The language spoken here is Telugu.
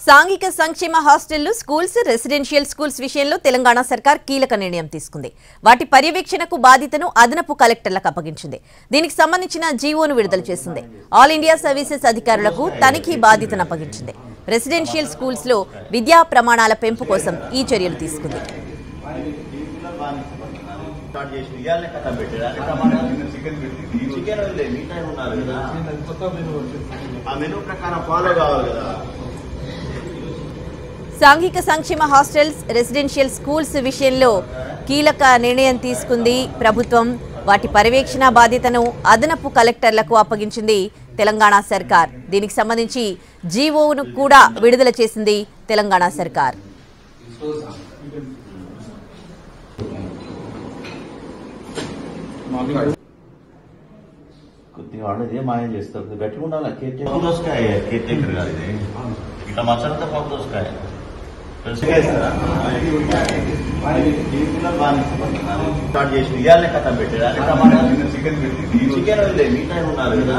సాంఘిక సంక్షేమ హాస్టళ్లు, స్కూల్స్, రెసిడెన్షియల్ స్కూల్స్ విషయంలో తెలంగాణ సర్కార్ కీలక నిర్ణయం తీసుకుంది. వాటి పర్యవేక్షణకు బాధ్యతను అదనపు కలెక్టర్లకు అప్పగించింది. దీనికి సంబంధించిన జీవోను విడుదల చేసింది. ఆల్ ఇండియా సర్వీసెస్ అధికారులకు తనిఖీ బాధ్యతను అప్పగించింది. రెసిడెన్షియల్ స్కూల్స్ లో విద్యా ప్రమాణాల పెంపు కోసం ఈ చర్యలు తీసుకుంది. సాంఘిక సంక్షేమ హాస్టల్స్, రెసిడెన్షియల్ స్కూల్స్ విషయంలో కీలక నిర్ణయం తీసుకుంది ప్రభుత్వం. వాటి పర్యవేక్షణ బాధ్యతను అదనపు కలెక్టర్లకు అప్పగించింది తెలంగాణ సర్కార్. దీనికి సంబంధించి జీవోను కూడా విడుదల చేసింది తెలంగాణ సర్కార్. కొద్దిగా వాళ్ళది మాయం చేస్తారు, గట్టిగా ఉండాలి. దోసకాయ కేర్ కాదు ఇది, ఇట్లా మచ్చలతో పాటు దోసకాయ స్టార్ట్ చేసి ఇవ్వాలనే కథ పెట్టారు. చికెన్ మిగతా ఉన్నారు కదా.